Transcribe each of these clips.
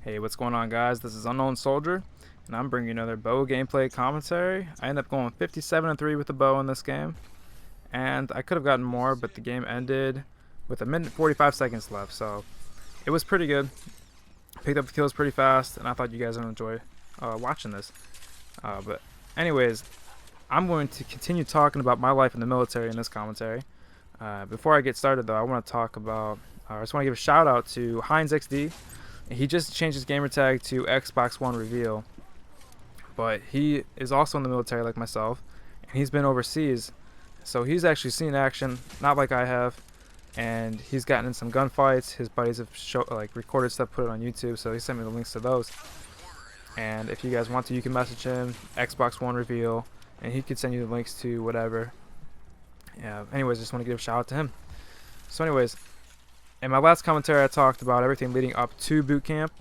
Hey, what's going on, guys? This is Unknown Soldier, and I'm bringing you another bow gameplay commentary. I ended up going 57-3 with the bow in this game, and I could have gotten more, but the game ended with a minute 45 seconds left, so it was pretty good. Picked up the kills pretty fast, and I thought you guys would enjoy watching this. But anyways, I'm going to continue talking about my life in the military in this commentary. Before I get started, though, I want to talk about. I just want to give a shout out to Heinz XD. He just changed his gamer tag to Xbox One Reveal, but he is also in the military like myself, and he's been overseas, so he's actually seen action, not like I have, and he's gotten in some gunfights. His buddies have recorded stuff, put it on YouTube, so he sent me the links to those. And if you guys want to, you can message him, Xbox One Reveal, and he could send you the links to whatever. Yeah. Anyways, just want to give a shout out to him. So anyways, in my last commentary, I talked about everything leading up to boot camp,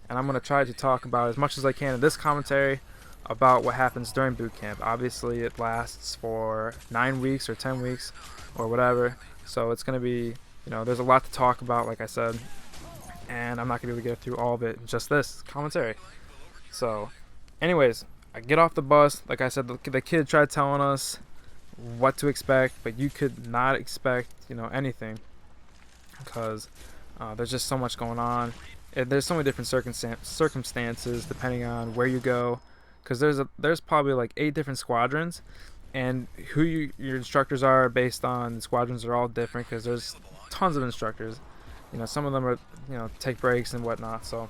and I'm going to try to talk about as much as I can in this commentary about what happens during boot camp. Obviously, it lasts for 9 weeks or 10 weeks or whatever, so it's going to be, there's a lot to talk about, like I said, and I'm not going to be able to get through all of it in just this commentary. So, anyways, I get off the bus. Like I said, the kid tried telling us what to expect, but you could not expect, anything. Because there's just so much going on. There's so many different circumstances depending on where you go. Because there's probably like 8 different squadrons, and who your instructors are based on squadrons are all different. Because there's tons of instructors. Some of them are take breaks and whatnot. So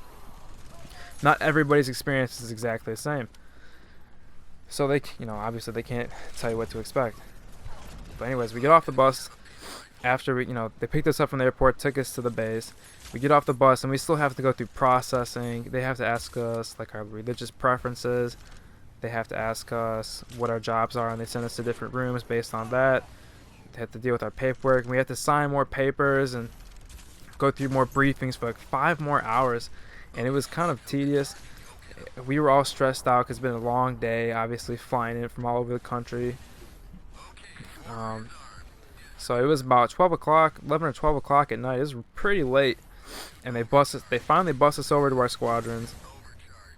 not everybody's experience is exactly the same. So they obviously they can't tell you what to expect. But anyways, we get off the bus. After they picked us up from the airport, took us to the base. We get off the bus and we still have to go through processing. They have to ask us like our religious preferences. They have to ask us what our jobs are, and they send us to different rooms based on that. They have to deal with our paperwork, and we have to sign more papers and go through more briefings for like 5 more hours, and it was kind of tedious. We were all stressed out because it's been a long day, obviously flying in from all over the country. So it was about 12 o'clock, 11 or 12 o'clock at night. It was pretty late, and they finally bus us over to our squadrons,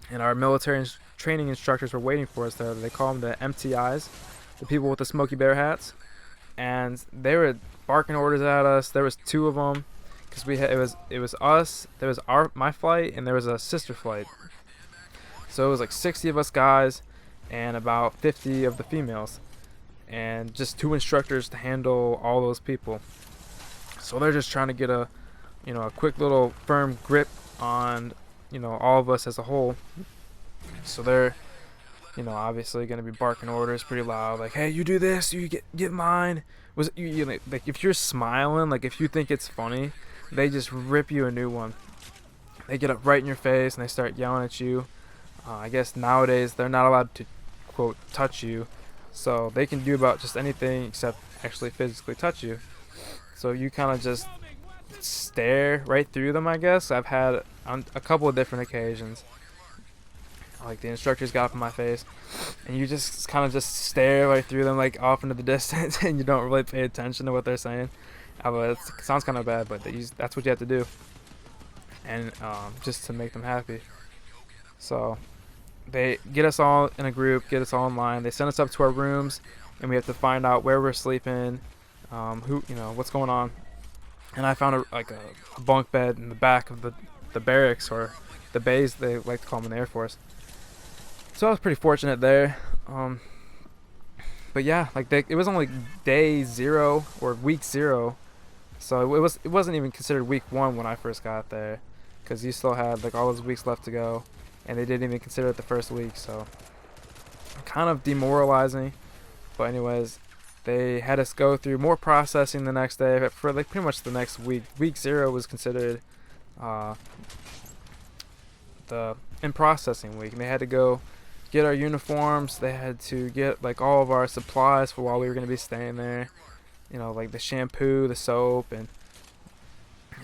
and our military training instructors were waiting for us there. They call them the MTIs, the people with the Smokey Bear hats, and they were barking orders at us. There was 2 of them, because it was us. There was my flight, and there was a sister flight. So it was like 60 of us guys, and about 50 of the females. And just 2 instructors to handle all those people. So they're just trying to get a quick little firm grip on all of us as a whole. So they're obviously going to be barking orders pretty loud, like, hey, you do this, you get mine. Was you like, if you're smiling, like if you think it's funny, they just rip you a new one. They get up right in your face and they start yelling at you. I guess nowadays they're not allowed to quote touch you. So they can do about just anything except actually physically touch you. So you kind of just stare right through them, I guess. I've had on a couple of different occasions. Like the instructors got up in my face, and you just kind of just stare right through them, like off into the distance, and you don't really pay attention to what they're saying. It sounds kind of bad, but that's what you have to do. And just to make them happy. So they get us all in a group, get us all in line. They send us up to our rooms, and we have to find out where we're sleeping, what's going on. And I found a bunk bed in the back of the barracks, or the bays, they like to call them in the Air Force. So I was pretty fortunate there. But yeah, it was only day 0 or week 0, so it wasn't even considered week 1 when I first got there, because you still had like all those weeks left to go. And they didn't even consider it the first week, so kind of demoralizing. But anyways, they had us go through more processing the next day for like pretty much the next week. Week 0 was considered the in processing week, and they had to go get our uniforms. They had to get like all of our supplies for while we were going to be staying there. Like the shampoo, the soap, and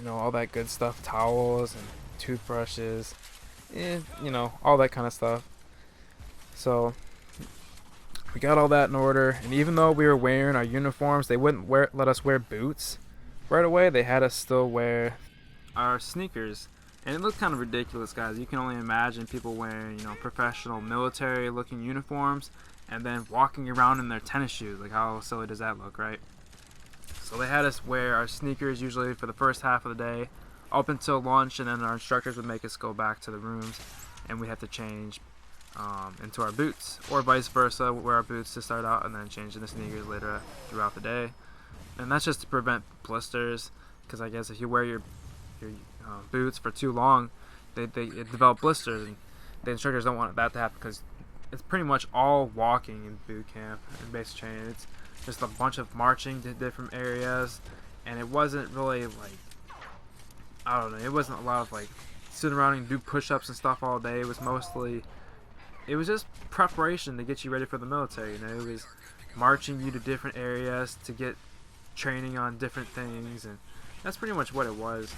all that good stuff, towels and toothbrushes. All that kind of stuff. So we got all that in order, and even though we were wearing our uniforms, they wouldn't let us wear boots right away. They had us still wear our sneakers, And it looked kind of ridiculous, guys. You can only imagine people wearing, you know, professional military-looking uniforms and then walking around in their tennis shoes. Like, how silly does that look, right? So they had us wear our sneakers usually for the first half of the day, up until lunch, and then our instructors would make us go back to the rooms, and we'd have to change into our boots, or vice versa, wear our boots to start out and then change into sneakers later throughout the day. And that's just to prevent blisters, because I guess if you wear your boots for too long, they develop blisters, and the instructors don't want that to happen, because it's pretty much all walking in boot camp and basic training. It's just a bunch of marching to different areas, and it wasn't really like, I don't know, it wasn't a lot of like sitting around and do push-ups and stuff all day. It was just preparation to get you ready for the military. You know, it was marching you to different areas to get training on different things, and that's pretty much what it was.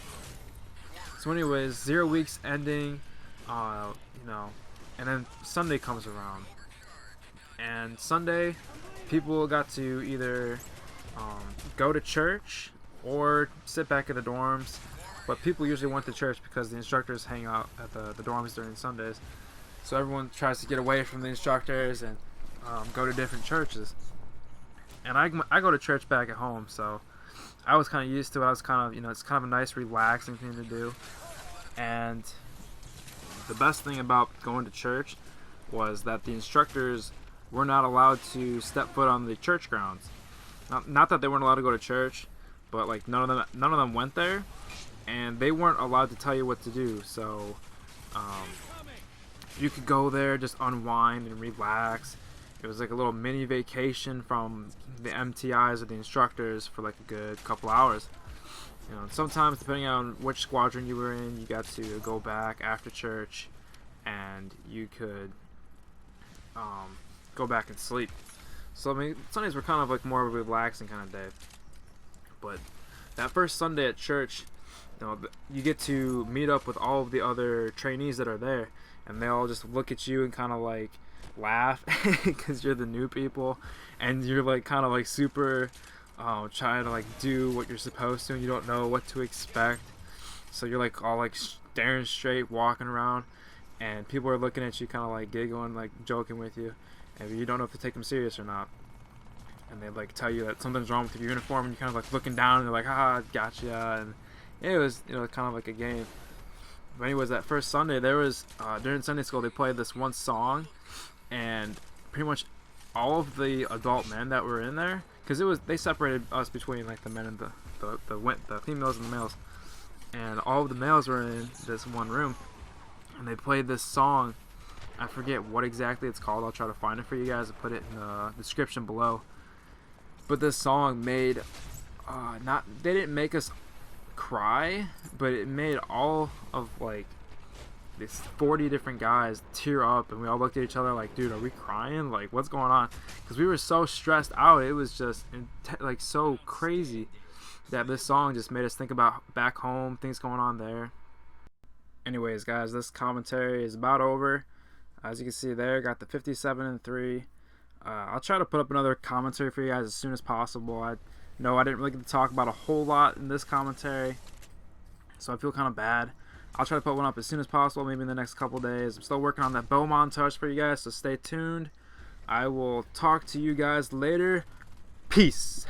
So anyways, 0 weeks ending, you know, and then Sunday comes around, and Sunday people got to either go to church or sit back at the dorms, but people usually went to church because the instructors hang out at the dorms during Sundays. So everyone tries to get away from the instructors and go to different churches. And I go to church back at home, so I was kind of used to it. I was kind of, you know, it's kind of a nice, relaxing thing to do. And the best thing about going to church was that the instructors were not allowed to step foot on the church grounds. Not that they weren't allowed to go to church, but like none of them went there, and they weren't allowed to tell you what to do. So you could go there, just unwind and relax. It was like a little mini vacation from the MTIs or the instructors for like a good couple hours. You know, sometimes depending on which squadron you were in, you got to go back after church, and you could go back and sleep. So I mean, Sundays were kind of like more of a relaxing kind of day. But that first Sunday at church, you know, you get to meet up with all of the other trainees that are there, and they all just look at you and kind of like laugh because you're the new people, and you're like kind of like super trying to like do what you're supposed to, and you don't know what to expect. So you're like all like staring straight, walking around, and people are looking at you kind of like giggling, like joking with you, and you don't know if to take them serious or not. And they like tell you that something's wrong with your uniform, and you're kind of like looking down, and they're like, "Ah, gotcha." And it was, you know, kind of like a game. But anyways, that first Sunday, there was during Sunday school they played this one song, and pretty much all of the adult men that were in there, because they separated us between like the men and the females and the males, and all of the males were in this one room, and they played this song. I forget what exactly it's called. I'll try to find it for you guys and put it in the description below. But this song made they didn't make us cry, but it made all of like these 40 different guys tear up, and we all looked at each other like, dude, are we crying? Like, what's going on? Because we were so stressed out. It was just like so crazy that this song just made us think about back home, things going on there. Anyways, guys, this commentary is about over. As you can see there, got the 57-3. I'll try to put up another commentary for you guys as soon as possible. I know I didn't really get to talk about a whole lot in this commentary, so I feel kind of bad. I'll try to put one up as soon as possible, maybe in the next couple days. I'm still working on that bow montage for you guys, so stay tuned. I will talk to you guys later. Peace.